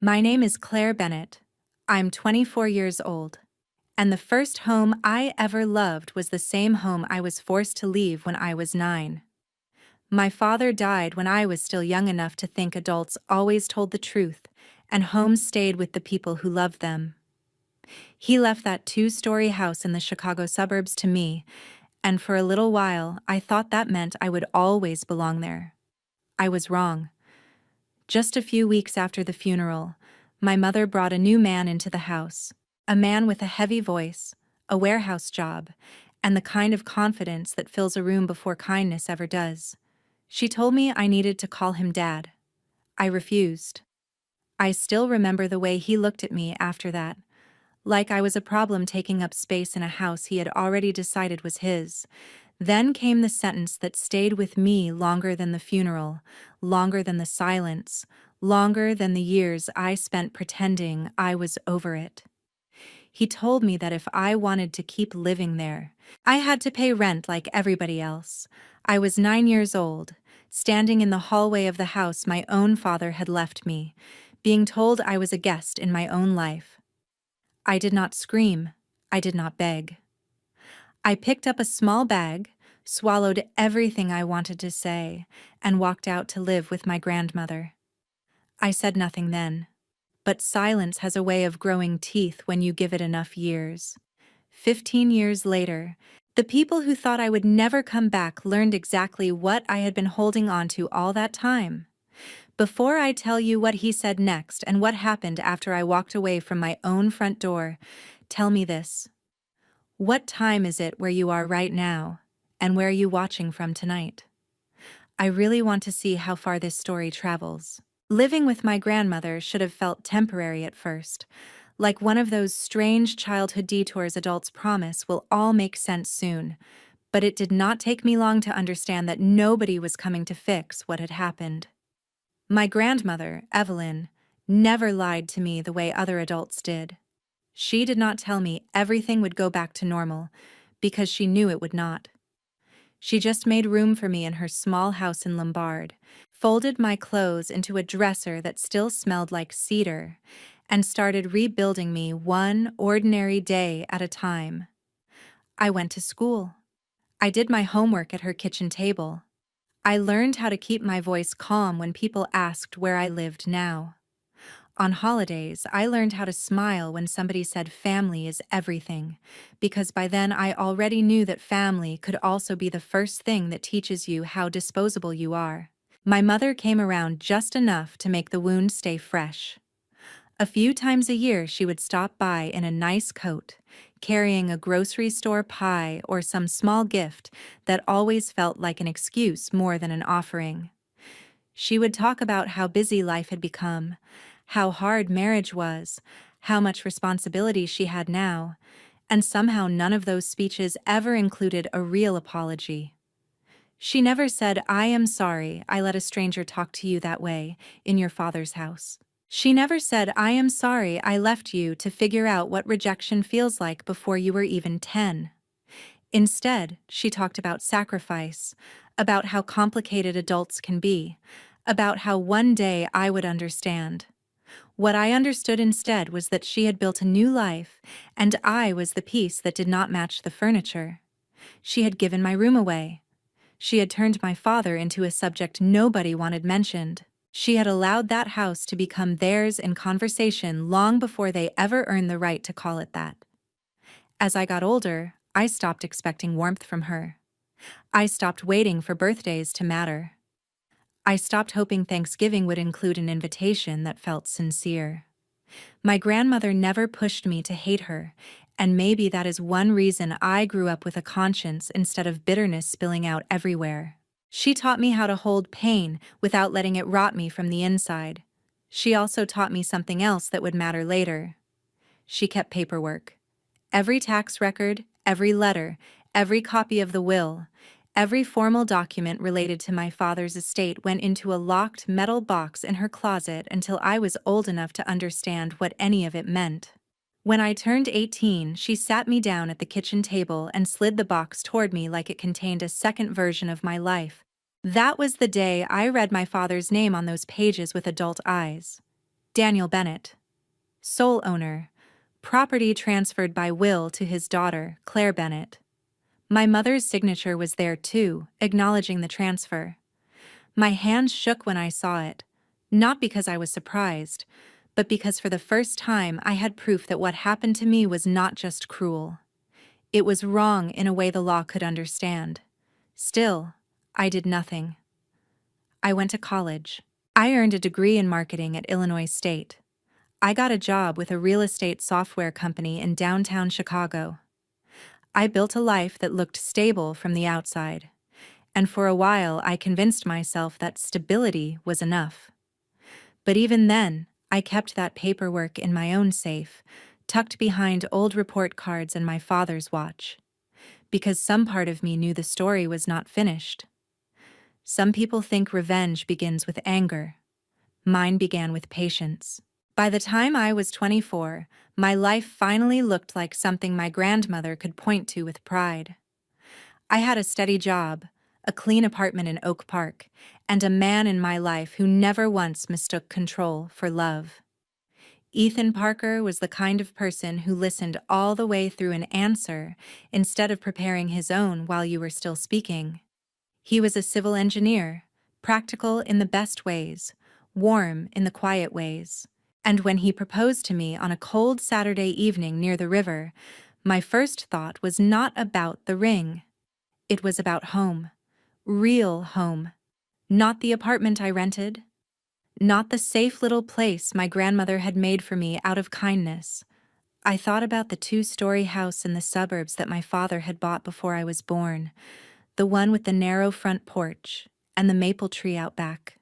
My name is Claire Bennett. I'm 24 years old. And the first home I ever loved was the same home I was forced to leave when I was 9. My father died when I was still young enough to think adults always told the truth, and homes stayed with the people who loved them. He left that two-story house in the Chicago suburbs to me, and for a little while I thought that meant I would always belong there. I was wrong. Just a few weeks after the funeral, my mother brought a new man into the house, a man with a heavy voice, a warehouse job, and the kind of confidence that fills a room before kindness ever does. She told me I needed to call him Dad. I refused. I still remember the way he looked at me after that, like I was a problem taking up space in a house he had already decided was his. Then came the sentence that stayed with me longer than the funeral, longer than the silence, longer than the years I spent pretending I was over it. He told me that if I wanted to keep living there, I had to pay rent like everybody else. I was 9 years old, standing in the hallway of the house my own father had left me, being told I was a guest in my own life. I did not scream. I did not beg. I picked up a small bag, swallowed everything I wanted to say, and walked out to live with my grandmother. I said nothing then, but silence has a way of growing teeth when you give it enough years. 15 years later, the people who thought I would never come back learned exactly what I had been holding on to all that time. Before I tell you what he said next and what happened after I walked away from my own front door, tell me this. What time is it where you are right now, and where are you watching from tonight? I really want to see how far this story travels. Living with my grandmother should have felt temporary at first, like one of those strange childhood detours adults promise will all make sense soon, but it did not take me long to understand that nobody was coming to fix what had happened. My grandmother, Evelyn, never lied to me the way other adults did. She did not tell me everything would go back to normal, because she knew it would not. She just made room for me in her small house in Lombard, folded my clothes into a dresser that still smelled like cedar, and started rebuilding me one ordinary day at a time. I went to school. I did my homework at her kitchen table. I learned how to keep my voice calm when people asked where I lived now. On holidays, I learned how to smile when somebody said family is everything, because by then I already knew that family could also be the first thing that teaches you how disposable you are. My mother came around just enough to make the wound stay fresh. A few times a year she would stop by in a nice coat, carrying a grocery store pie or some small gift that always felt like an excuse more than an offering. She would talk about how busy life had become, how hard marriage was, how much responsibility she had now, and somehow none of those speeches ever included a real apology. She never said, "I am sorry I let a stranger talk to you that way in your father's house." She never said, "I am sorry I left you to figure out what rejection feels like before you were even 10. Instead, she talked about sacrifice, about how complicated adults can be, about how one day I would understand. What I understood instead was that she had built a new life, and I was the piece that did not match the furniture. She had given my room away. She had turned my father into a subject nobody wanted mentioned. She had allowed that house to become theirs in conversation long before they ever earned the right to call it that. As I got older, I stopped expecting warmth from her. I stopped waiting for birthdays to matter. I stopped hoping Thanksgiving would include an invitation that felt sincere. My grandmother never pushed me to hate her, and maybe that is one reason I grew up with a conscience instead of bitterness spilling out everywhere. She taught me how to hold pain without letting it rot me from the inside. She also taught me something else that would matter later. She kept paperwork. Every tax record, every letter, every copy of the will, every formal document related to my father's estate went into a locked metal box in her closet until I was old enough to understand what any of it meant. When I turned 18, she sat me down at the kitchen table and slid the box toward me like it contained a second version of my life. That was the day I read my father's name on those pages with adult eyes. Daniel Bennett, sole owner, property transferred by will to his daughter, Claire Bennett. My mother's signature was there too, acknowledging the transfer. My hands shook when I saw it, not because I was surprised, but because for the first time I had proof that what happened to me was not just cruel. It was wrong in a way the law could understand. Still, I did nothing. I went to college. I earned a degree in marketing at Illinois State. I got a job with a real estate software company in downtown Chicago. I built a life that looked stable from the outside, and for a while I convinced myself that stability was enough. But even then, I kept that paperwork in my own safe, tucked behind old report cards and my father's watch, because some part of me knew the story was not finished. Some people think revenge begins with anger. Mine began with patience. By the time I was 24, my life finally looked like something my grandmother could point to with pride. I had a steady job, a clean apartment in Oak Park, and a man in my life who never once mistook control for love. Ethan Parker was the kind of person who listened all the way through an answer instead of preparing his own while you were still speaking. He was a civil engineer, practical in the best ways, warm in the quiet ways. And when he proposed to me on a cold Saturday evening near the river, my first thought was not about the ring. It was about home. Real home. Not the apartment I rented. Not the safe little place my grandmother had made for me out of kindness. I thought about the two-story house in the suburbs that my father had bought before I was born, the one with the narrow front porch and the maple tree out back.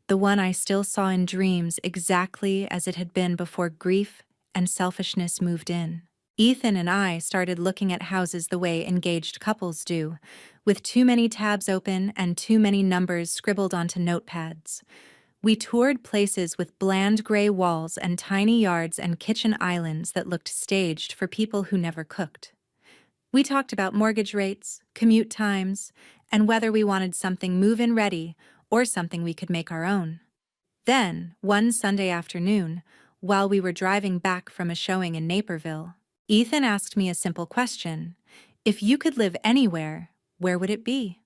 The one I still saw in dreams exactly as it had been before grief and selfishness moved in. Ethan and I started looking at houses the way engaged couples do, with too many tabs open and too many numbers scribbled onto notepads. We toured places with bland gray walls and tiny yards and kitchen islands that looked staged for people who never cooked. We talked about mortgage rates, commute times, and whether we wanted something move-in ready or something we could make our own. Then, one Sunday afternoon, while we were driving back from a showing in Naperville, Ethan asked me a simple question. If you could live anywhere, where would it be?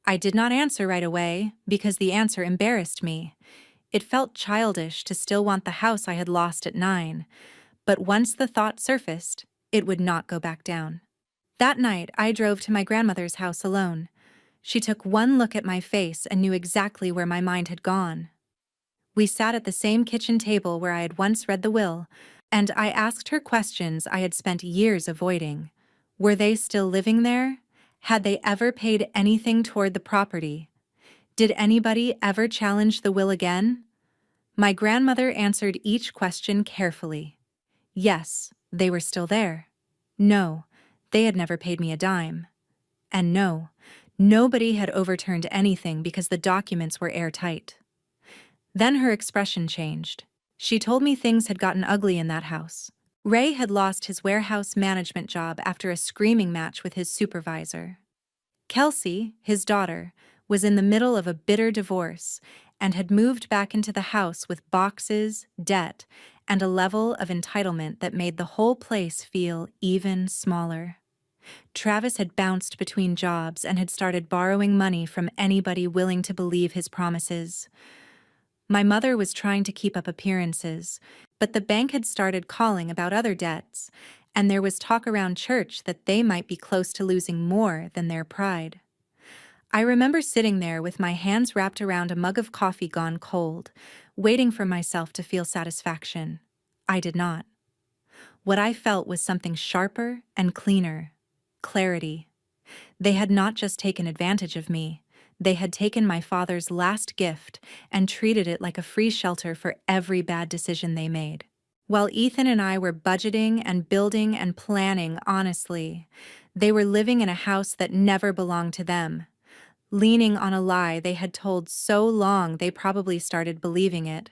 I did not answer right away because the answer embarrassed me. It felt childish to still want the house I had lost at 9, but once the thought surfaced, it would not go back down. That night, I drove to my grandmother's house alone. She took one look at my face and knew exactly where my mind had gone. We sat at the same kitchen table where I had once read the will, and I asked her questions I had spent years avoiding. Were they still living there? Had they ever paid anything toward the property? Did anybody ever challenge the will again? My grandmother answered each question carefully. Yes, they were still there. No, they had never paid me a dime. And no, nobody had overturned anything because the documents were airtight. Then her expression changed. She told me things had gotten ugly in that house. Ray had lost his warehouse management job after a screaming match with his supervisor. Kelsey, his daughter, was in the middle of a bitter divorce and had moved back into the house with boxes, debt, and a level of entitlement that made the whole place feel even smaller. Travis had bounced between jobs and had started borrowing money from anybody willing to believe his promises. My mother was trying to keep up appearances, but the bank had started calling about other debts, and there was talk around church that they might be close to losing more than their pride. I remember sitting there with my hands wrapped around a mug of coffee gone cold, waiting for myself to feel satisfaction. I did not. What I felt was something sharper and cleaner. Clarity. They had not just taken advantage of me. They had taken my father's last gift and treated it like a free shelter for every bad decision they made. While Ethan and I were budgeting and building and planning honestly, they were living in a house that never belonged to them, leaning on a lie they had told so long they probably started believing it.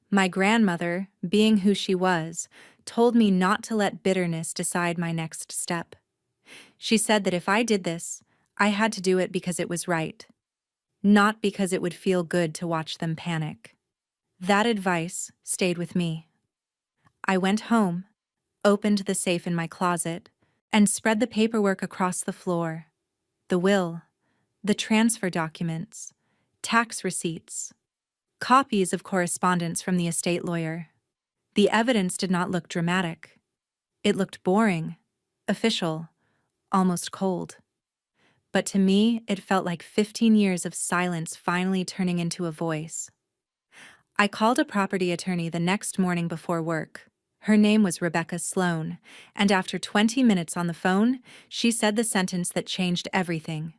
My grandmother, being who she was, told me not to let bitterness decide my next step. She said that if I did this, I had to do it because it was right, not because it would feel good to watch them panic. That advice stayed with me. I went home, opened the safe in my closet, and spread the paperwork across the floor. The will, the transfer documents, tax receipts, copies of correspondence from the estate lawyer. The evidence did not look dramatic. It looked boring, official, almost cold. But to me, it felt like 15 years of silence finally turning into a voice. I called a property attorney the next morning before work. Her name was Rebecca Sloan, and after 20 minutes on the phone, she said the sentence that changed everything.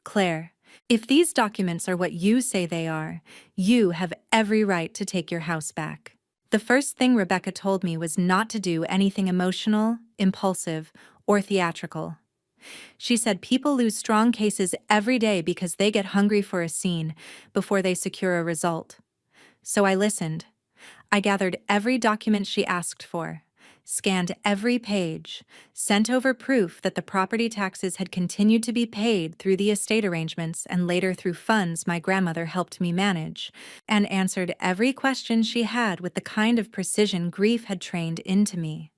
Claire, if these documents are what you say they are, you have every right to take your house back. The first thing Rebecca told me was not to do anything emotional, impulsive, or theatrical. She said people lose strong cases every day because they get hungry for a scene before they secure a result. So I listened. I gathered every document she asked for, scanned every page, sent over proof that the property taxes had continued to be paid through the estate arrangements and later through funds my grandmother helped me manage, and answered every question she had with the kind of precision grief had trained into me.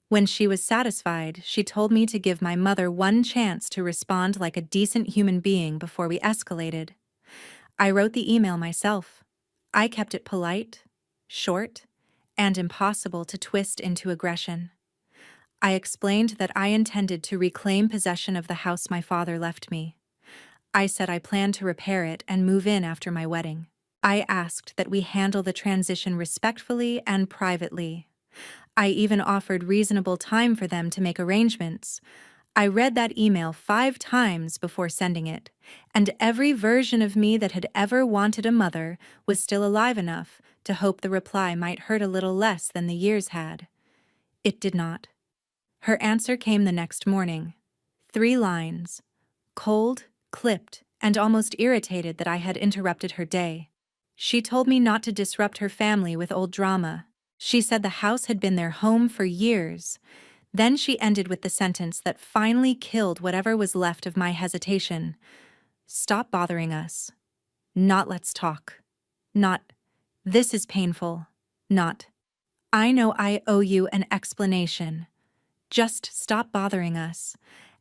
When she was satisfied, she told me to give my mother one chance to respond like a decent human being before we escalated. I wrote the email myself. I kept it polite, short, and impossible to twist into aggression. I explained that I intended to reclaim possession of the house my father left me. I said I planned to repair it and move in after my wedding. I asked that we handle the transition respectfully and privately. I even offered reasonable time for them to make arrangements. I read that email 5 times before sending it, and every version of me that had ever wanted a mother was still alive enough to hope the reply might hurt a little less than the years had. It did not. Her answer came the next morning. 3 lines. Cold, clipped, and almost irritated that I had interrupted her day. She told me not to disrupt her family with old drama. She said the house had been their home for years. Then she ended with the sentence that finally killed whatever was left of my hesitation. Stop bothering us. Not let's talk. Not, this is painful. Not, I know I owe you an explanation. Just stop bothering us.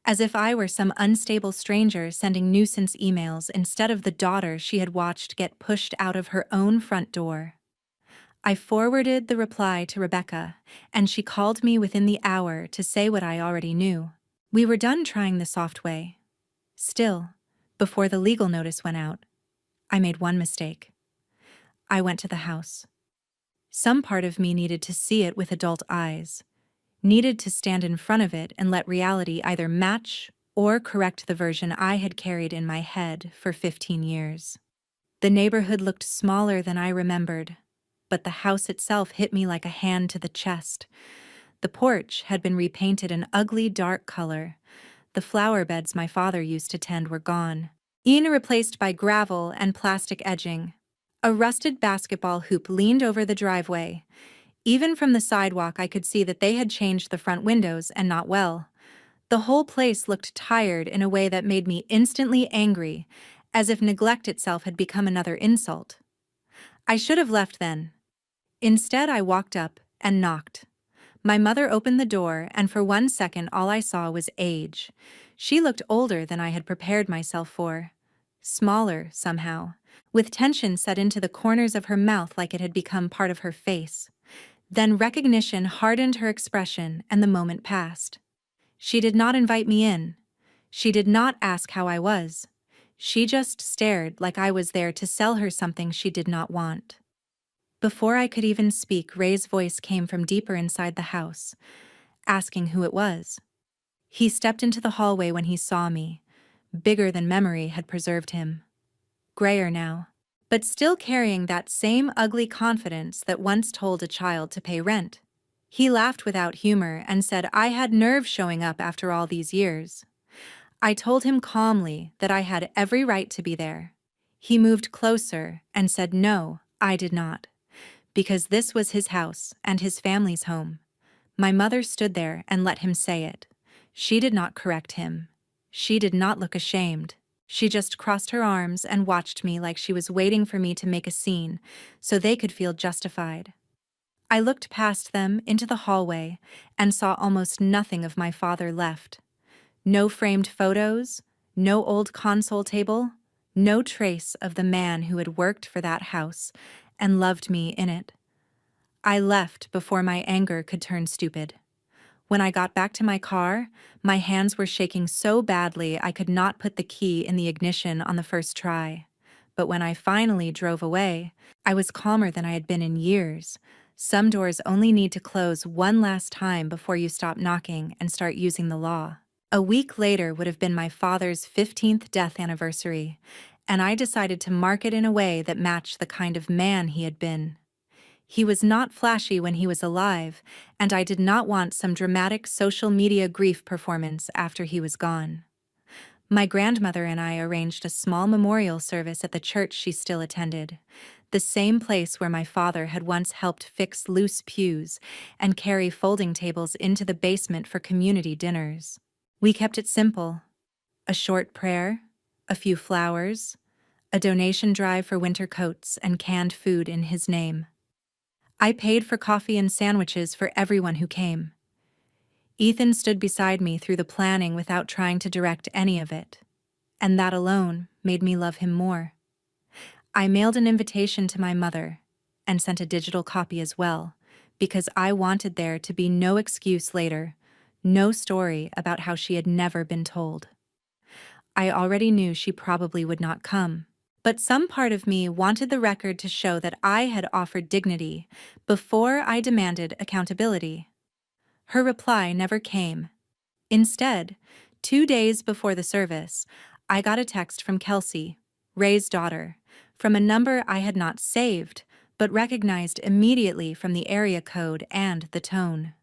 As if I were some unstable stranger sending nuisance emails instead of the daughter she had watched get pushed out of her own front door. I forwarded the reply to Rebecca, and she called me within the hour to say what I already knew. We were done trying the soft way. Still, before the legal notice went out, I made one mistake. I went to the house. Some part of me needed to see it with adult eyes, needed to stand in front of it and let reality either match or correct the version I had carried in my head for 15 years. The neighborhood looked smaller than I remembered, but the house itself hit me like a hand to the chest. The porch had been repainted an ugly dark color. The flower beds my father used to tend were gone, replaced by gravel and plastic edging. A rusted basketball hoop leaned over the driveway. Even from the sidewalk, I could see that they had changed the front windows, and not well. The whole place looked tired in a way that made me instantly angry, as if neglect itself had become another insult. I should have left then. Instead, I walked up and knocked. My mother opened the door, and for 1 second all I saw was age. She looked older than I had prepared myself for. Smaller, somehow, with tension set into the corners of her mouth like it had become part of her face. Then recognition hardened her expression, and the moment passed. She did not invite me in. She did not ask how I was. She just stared like I was there to sell her something she did not want. Before I could even speak, Ray's voice came from deeper inside the house, asking who it was. He stepped into the hallway when he saw me. Bigger than memory had preserved him. Grayer now, but still carrying that same ugly confidence that once told a child to pay rent. He laughed without humor and said I had nerve showing up after all these years. I told him calmly that I had every right to be there. He moved closer and said no, I did not. Because this was his house and his family's home. My mother stood there and let him say it. She did not correct him. She did not look ashamed. She just crossed her arms and watched me like she was waiting for me to make a scene, so they could feel justified. I looked past them into the hallway and saw almost nothing of my father left. No framed photos, no old console table, no trace of the man who had worked for that house and loved me in it. I left before my anger could turn stupid. When I got back to my car, my hands were shaking so badly I could not put the key in the ignition on the first try. But when I finally drove away, I was calmer than I had been in years. Some doors only need to close one last time before you stop knocking and start using the law. A week later would have been my father's 15th death anniversary, and I decided to mark it in a way that matched the kind of man he had been. He was not flashy when he was alive, and I did not want some dramatic social media grief performance after he was gone. My grandmother and I arranged a small memorial service at the church she still attended, the same place where my father had once helped fix loose pews and carry folding tables into the basement for community dinners. We kept it simple: a short prayer, a few flowers, a donation drive for winter coats and canned food in his name. I paid for coffee and sandwiches for everyone who came. Ethan stood beside me through the planning without trying to direct any of it, and that alone made me love him more. I mailed an invitation to my mother and sent a digital copy as well, because I wanted there to be no excuse later, no story about how she had never been told. I already knew she probably would not come. But some part of me wanted the record to show that I had offered dignity before I demanded accountability. Her reply never came. Instead, 2 days before the service, I got a text from Kelsey, Ray's daughter, from a number I had not saved, but recognized immediately from the area code and the tone.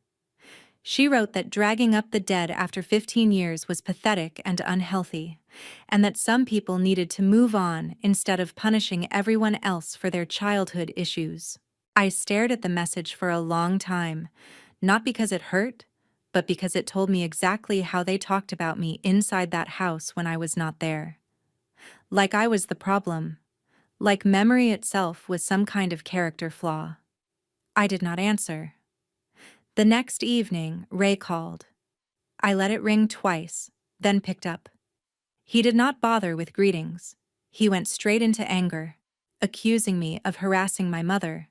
She wrote that dragging up the dead after 15 years was pathetic and unhealthy, and that some people needed to move on instead of punishing everyone else for their childhood issues. I stared at the message for a long time, not because it hurt, but because it told me exactly how they talked about me inside that house when I was not there. Like I was the problem, like memory itself was some kind of character flaw. I did not answer. The next evening, Ray called. I let it ring twice, then picked up. He did not bother with greetings. He went straight into anger, accusing me of harassing my mother,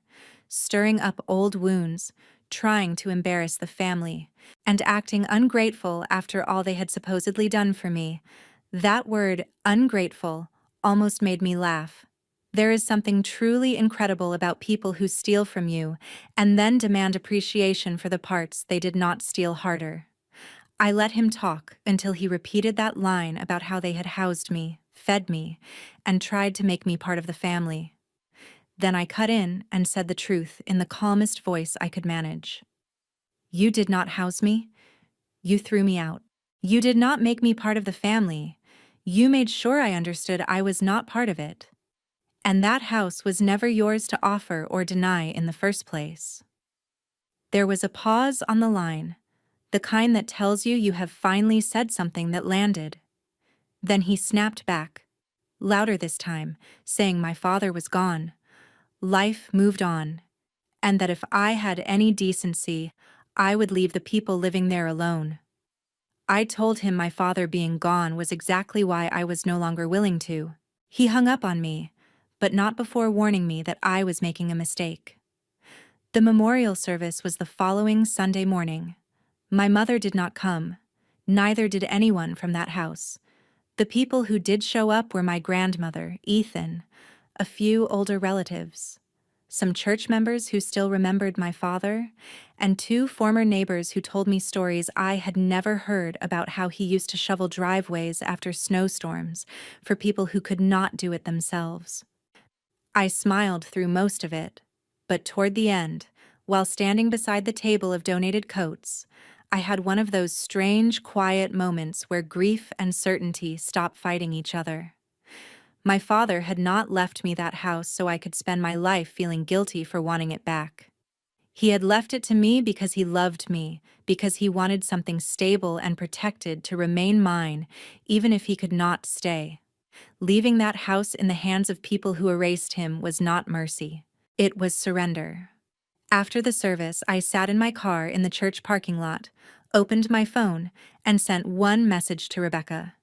stirring up old wounds, trying to embarrass the family, and acting ungrateful after all they had supposedly done for me. That word, ungrateful, almost made me laugh. There is something truly incredible about people who steal from you and then demand appreciation for the parts they did not steal harder. I let him talk until he repeated that line about how they had housed me, fed me, and tried to make me part of the family. Then I cut in and said the truth in the calmest voice I could manage. You did not house me. You threw me out. You did not make me part of the family. You made sure I understood I was not part of it. And that house was never yours to offer or deny in the first place. There was a pause on the line, the kind that tells you have finally said something that landed. Then he snapped back, louder this time, saying my father was gone. Life moved on, and that if I had any decency, I would leave the people living there alone. I told him my father being gone was exactly why I was no longer willing to. He hung up on me, but not before warning me that I was making a mistake. The memorial service was the following Sunday morning. My mother did not come, neither did anyone from that house. The people who did show up were my grandmother, Ethan, a few older relatives, some church members who still remembered my father, and 2 former neighbors who told me stories I had never heard about how he used to shovel driveways after snowstorms for people who could not do it themselves. I smiled through most of it, but toward the end, while standing beside the table of donated coats, I had one of those strange, quiet moments where grief and certainty stop fighting each other. My father had not left me that house so I could spend my life feeling guilty for wanting it back. He had left it to me because he loved me, because he wanted something stable and protected to remain mine, even if he could not stay. Leaving that house in the hands of people who erased him was not mercy. It was surrender. After the service, I sat in my car in the church parking lot, opened my phone, and sent one message to Rebecca.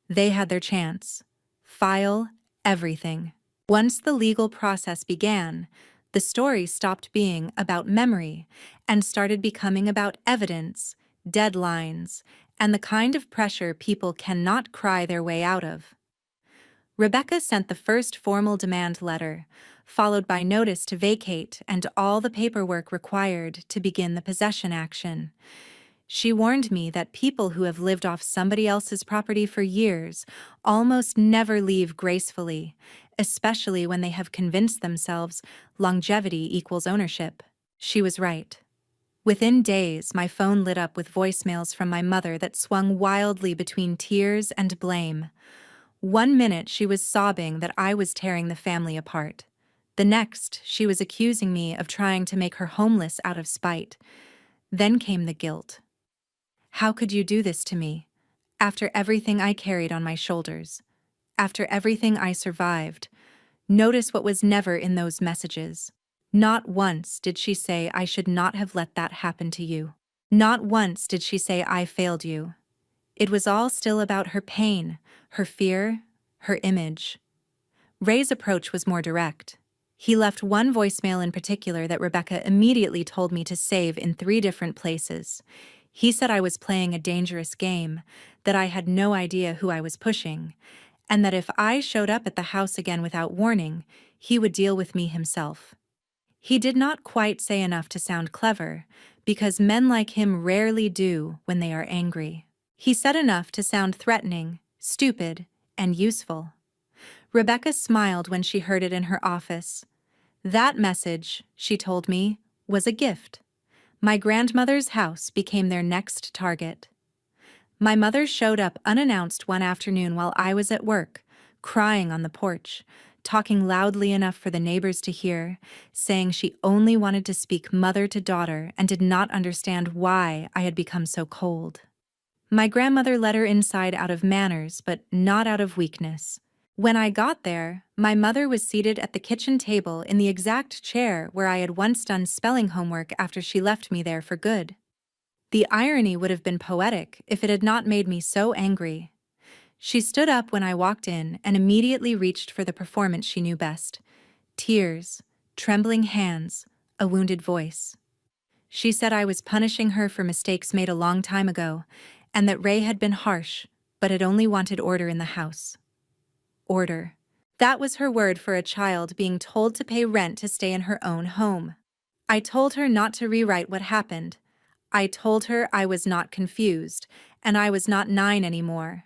They had their chance. File everything. Once the legal process began, the story stopped being about memory and started becoming about evidence, deadlines, and the kind of pressure people cannot cry their way out of. Rebecca sent the first formal demand letter, followed by notice to vacate and all the paperwork required to begin the possession action. She warned me that people who have lived off somebody else's property for years almost never leave gracefully, especially when they have convinced themselves longevity equals ownership. She was right. Within days, my phone lit up with voicemails from my mother that swung wildly between tears and blame. One minute she was sobbing that I was tearing the family apart. The next, she was accusing me of trying to make her homeless out of spite. Then came the guilt. How could you do this to me? After everything I carried on my shoulders. After everything I survived. Notice what was never in those messages. Not once did she say I should not have let that happen to you. Not once did she say I failed you. It was all still about her pain, her fear, her image. Ray's approach was more direct. He left one voicemail in particular that Rebecca immediately told me to save in 3 different places. He said I was playing a dangerous game, that I had no idea who I was pushing, and that if I showed up at the house again without warning, he would deal with me himself. He did not quite say enough to sound clever, because men like him rarely do when they are angry. He said enough to sound threatening, stupid, and useful. Rebecca smiled when she heard it in her office. That message, she told me, was a gift. My grandmother's house became their next target. My mother showed up unannounced one afternoon while I was at work, crying on the porch, talking loudly enough for the neighbors to hear, saying she only wanted to speak mother to daughter and did not understand why I had become so cold. My grandmother let her inside out of manners, but not out of weakness. When I got there, my mother was seated at the kitchen table in the exact chair where I had once done spelling homework after she left me there for good. The irony would have been poetic if it had not made me so angry. She stood up when I walked in and immediately reached for the performance she knew best. Tears, trembling hands, a wounded voice. She said I was punishing her for mistakes made a long time ago, and that Ray had been harsh, but had only wanted order in the house. Order. That was her word for a child being told to pay rent to stay in her own home. I told her not to rewrite what happened. I told her I was not confused, and I was not 9 anymore.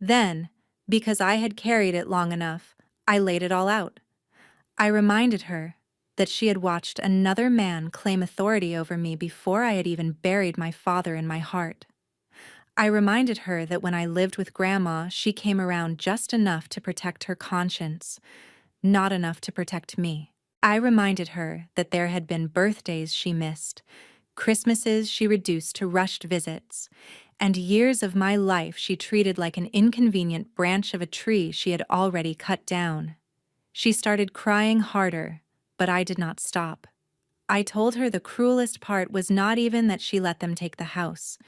Then, because I had carried it long enough, I laid it all out. I reminded her that she had watched another man claim authority over me before I had even buried my father in my heart. I reminded her that when I lived with Grandma, she came around just enough to protect her conscience, not enough to protect me. I reminded her that there had been birthdays she missed, Christmases she reduced to rushed visits, and years of my life she treated like an inconvenient branch of a tree she had already cut down. She started crying harder, but I did not stop. I told her the cruelest part was not even that she let them take the house.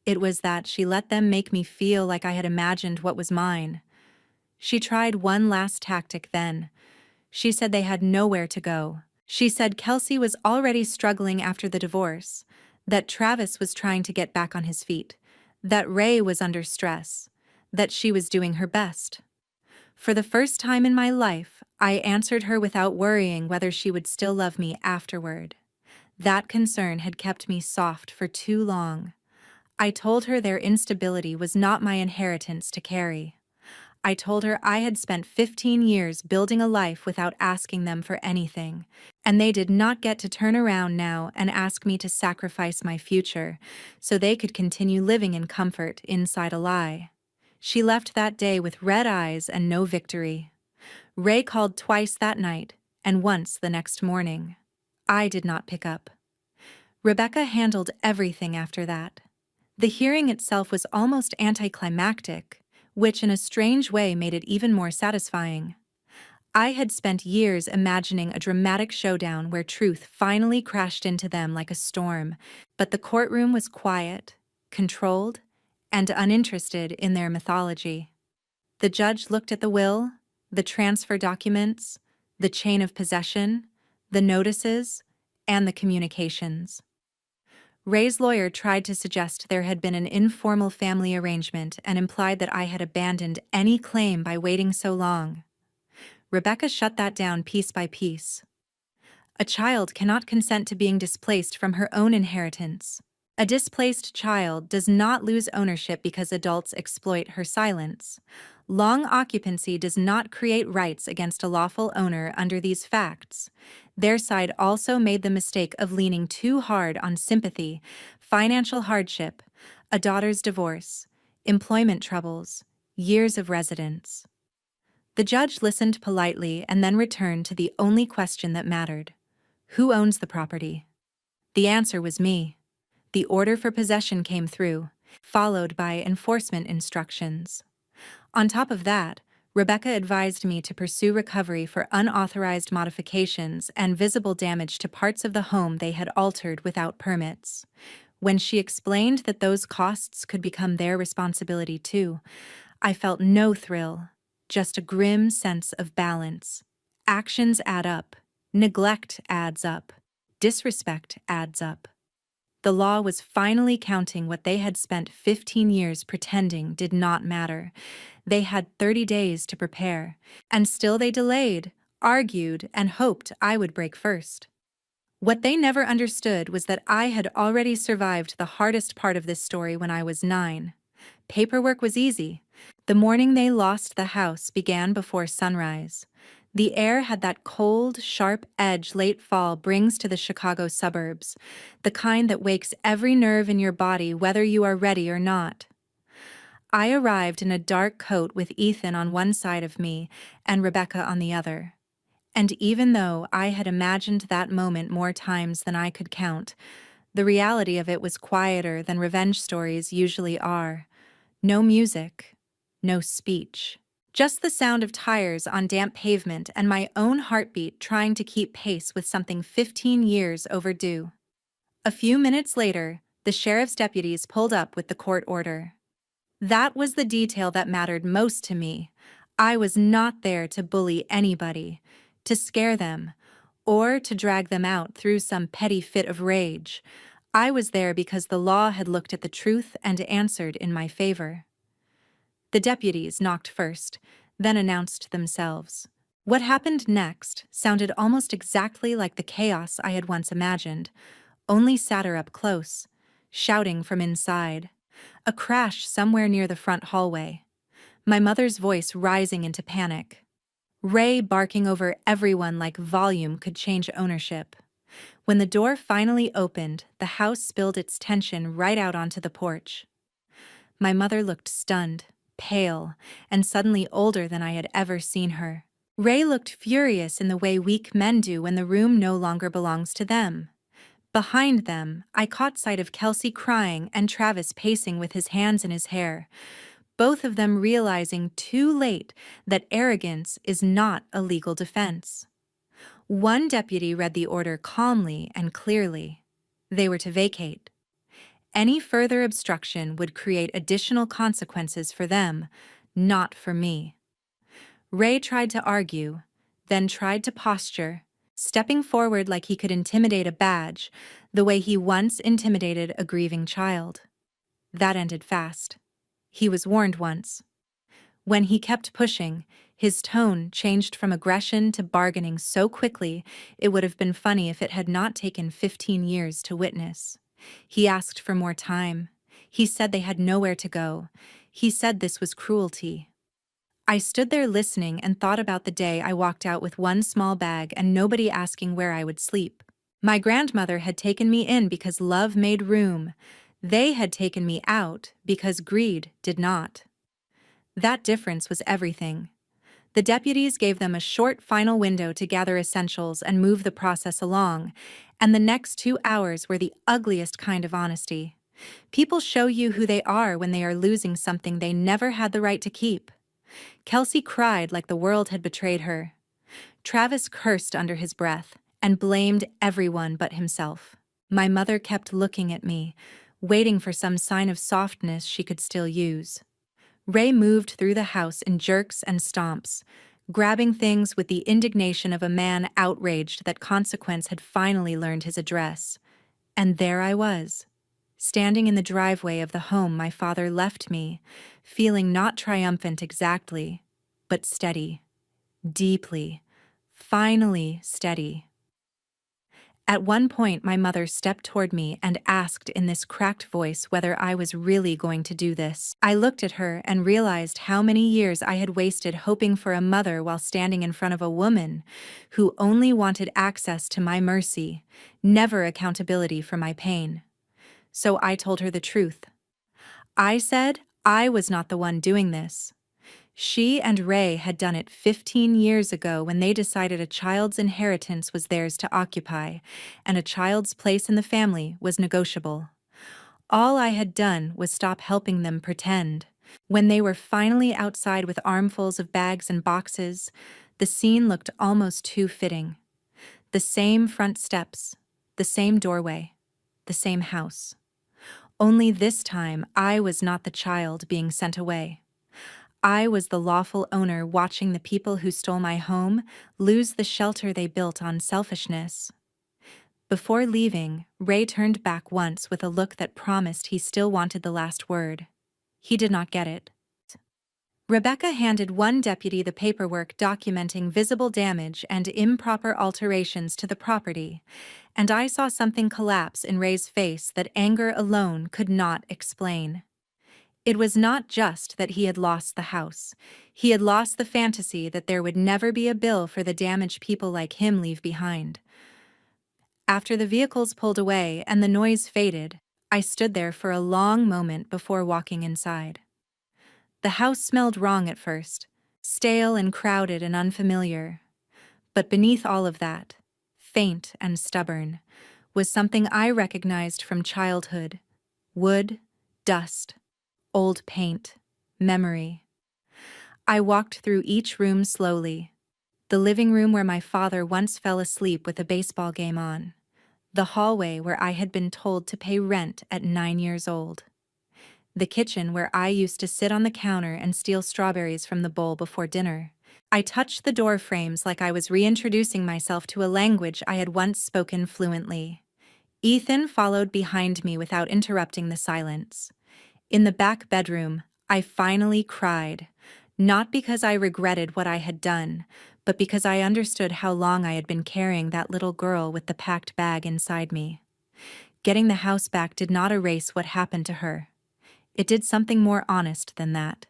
It was that she let them make me feel like I had imagined what was mine. She tried one last tactic then. She said they had nowhere to go. She said Kelsey was already struggling after the divorce, that Travis was trying to get back on his feet, that Ray was under stress, that she was doing her best. For the first time in my life, I answered her without worrying whether she would still love me afterward. That concern had kept me soft for too long. I told her their instability was not my inheritance to carry. I told her I had spent 15 years building a life without asking them for anything, and they did not get to turn around now and ask me to sacrifice my future so they could continue living in comfort inside a lie. She left that day with red eyes and no victory. Ray called twice that night and once the next morning. I did not pick up. Rebecca handled everything after that. The hearing itself was almost anticlimactic. which in a strange way made it even more satisfying. I had spent years imagining a dramatic showdown where truth finally crashed into them like a storm, but the courtroom was quiet, controlled, and uninterested in their mythology. The judge looked at the will, the transfer documents, the chain of possession, the notices, and the communications. Ray's lawyer tried to suggest there had been an informal family arrangement and implied that I had abandoned any claim by waiting so long. Rebecca shut that down piece by piece. A child cannot consent to being displaced from her own inheritance. A displaced child does not lose ownership because adults exploit her silence. Long occupancy does not create rights against a lawful owner under these facts. Their side also made the mistake of leaning too hard on sympathy, financial hardship, a daughter's divorce, employment troubles, years of residence. The judge listened politely and then returned to the only question that mattered. Who owns the property? The answer was me. The order for possession came through, followed by enforcement instructions. On top of that, Rebecca advised me to pursue recovery for unauthorized modifications and visible damage to parts of the home they had altered without permits. When she explained that those costs could become their responsibility too, I felt no thrill, just a grim sense of balance. Actions add up. Neglect adds up. Disrespect adds up. The law was finally counting what they had spent 15 years pretending did not matter. They had 30 days to prepare, and still they delayed, argued, and hoped I would break first. What they never understood was that I had already survived the hardest part of this story when I was 9. Paperwork was easy. The morning they lost the house began before sunrise. The air had that cold, sharp edge late fall brings to the Chicago suburbs, the kind that wakes every nerve in your body whether you are ready or not. I arrived in a dark coat with Ethan on one side of me and Rebecca on the other. And even though I had imagined that moment more times than I could count, the reality of it was quieter than revenge stories usually are. No music, no speech. Just the sound of tires on damp pavement and my own heartbeat trying to keep pace with something 15 years overdue. A few minutes later, the sheriff's deputies pulled up with the court order. That was the detail that mattered most to me. I was not there to bully anybody, to scare them, or to drag them out through some petty fit of rage. I was there because the law had looked at the truth and answered in my favor. The deputies knocked first, then announced themselves. What happened next sounded almost exactly like the chaos I had once imagined, only sadder up close, shouting from inside. A crash somewhere near the front hallway. My mother's voice rising into panic. Ray barking over everyone like volume could change ownership. When the door finally opened, the house spilled its tension right out onto the porch. My mother looked stunned, pale, and suddenly older than I had ever seen her. Ray looked furious in the way weak men do when the room no longer belongs to them. Behind them, I caught sight of Kelsey crying and Travis pacing with his hands in his hair, both of them realizing too late that arrogance is not a legal defense. One deputy read the order calmly and clearly. They were to vacate. Any further obstruction would create additional consequences for them, not for me. Ray tried to argue, then tried to posture, stepping forward like he could intimidate a badge, the way he once intimidated a grieving child. That ended fast. He was warned once. When he kept pushing, his tone changed from aggression to bargaining so quickly it would have been funny if it had not taken 15 years to witness. He asked for more time. He said they had nowhere to go. He said this was cruelty. I stood there listening and thought about the day I walked out with one small bag and nobody asking where I would sleep. My grandmother had taken me in because love made room. They had taken me out because greed did not. That difference was everything. The deputies gave them a short final window to gather essentials and move the process along, and the next 2 hours were the ugliest kind of honesty. People show you who they are when they are losing something they never had the right to keep. Kelsey cried like the world had betrayed her. Travis cursed under his breath and blamed everyone but himself. My mother kept looking at me, waiting for some sign of softness she could still use. Ray moved through the house in jerks and stomps, grabbing things with the indignation of a man outraged that Consequence had finally learned his address. And there I was, standing in the driveway of the home my father left me, feeling not triumphant exactly, but steady, deeply, finally steady. At one point, my mother stepped toward me and asked in this cracked voice whether I was really going to do this. I looked at her and realized how many years I had wasted hoping for a mother while standing in front of a woman who only wanted access to my mercy, never accountability for my pain. So I told her the truth. I said I was not the one doing this. She and Ray had done it 15 years ago when they decided a child's inheritance was theirs to occupy, and a child's place in the family was negotiable. All I had done was stop helping them pretend. When they were finally outside with armfuls of bags and boxes, the scene looked almost too fitting. The same front steps, the same doorway, the same house. Only this time I was not the child being sent away. I was the lawful owner watching the people who stole my home lose the shelter they built on selfishness. Before leaving, Ray turned back once with a look that promised he still wanted the last word. He did not get it. Rebecca handed one deputy the paperwork documenting visible damage and improper alterations to the property, and I saw something collapse in Ray's face that anger alone could not explain. It was not just that he had lost the house. He had lost the fantasy that there would never be a bill for the damage people like him leave behind. After the vehicles pulled away and the noise faded, I stood there for a long moment before walking inside. The house smelled wrong at first, stale and crowded and unfamiliar. But beneath all of that, faint and stubborn, was something I recognized from childhood: wood, dust, old paint, memory. I walked through each room slowly. The living room where my father once fell asleep with a baseball game on. The hallway where I had been told to pay rent at 9 years old. The kitchen where I used to sit on the counter and steal strawberries from the bowl before dinner. I touched the door frames like I was reintroducing myself to a language I had once spoken fluently. Ethan followed behind me without interrupting the silence. In the back bedroom, I finally cried, not because I regretted what I had done, but because I understood how long I had been carrying that little girl with the packed bag inside me. Getting the house back did not erase what happened to her. It did something more honest than that.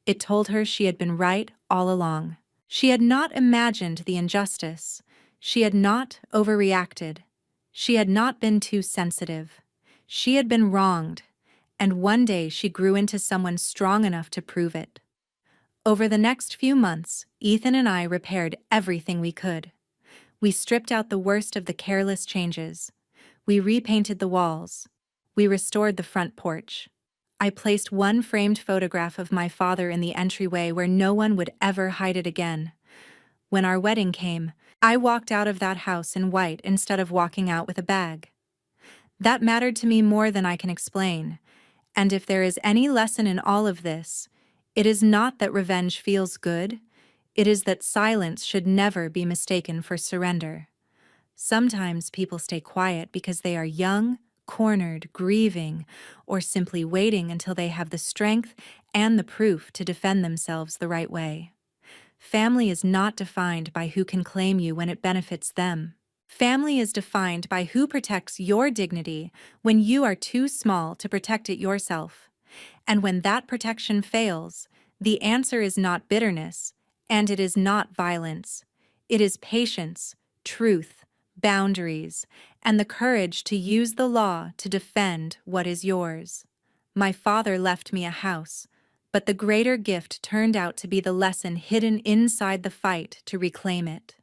It told her she had been right all along. She had not imagined the injustice. She had not overreacted. She had not been too sensitive. She had been wronged, and one day she grew into someone strong enough to prove it. Over the next few months, Ethan and I repaired everything we could. We stripped out the worst of the careless changes. We repainted the walls. We restored the front porch. I placed one framed photograph of my father in the entryway where no one would ever hide it again. When our wedding came, I walked out of that house in white instead of walking out with a bag. That mattered to me more than I can explain. And if there is any lesson in all of this, it is not that revenge feels good. It is that silence should never be mistaken for surrender. Sometimes people stay quiet because they are young, cornered, grieving, or simply waiting until they have the strength and the proof to defend themselves the right way. Family is not defined by who can claim you when it benefits them. Family is defined by who protects your dignity when you are too small to protect it yourself. And when that protection fails, the answer is not bitterness, and it is not violence. It is patience, truth, boundaries, and the courage to use the law to defend what is yours. My father left me a house, but the greater gift turned out to be the lesson hidden inside the fight to reclaim it.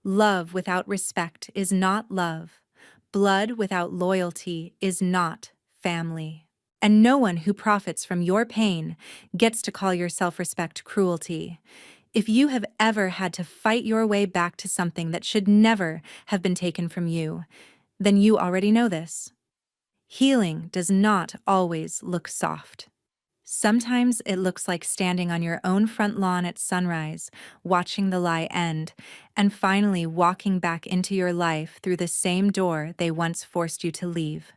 Love without respect is not love. Blood without loyalty is not family. And no one who profits from your pain gets to call your self-respect cruelty. If you have ever had to fight your way back to something that should never have been taken from you, then you already know this. Healing does not always look soft. Sometimes it looks like standing on your own front lawn at sunrise, watching the lie end, and finally walking back into your life through the same door they once forced you to leave.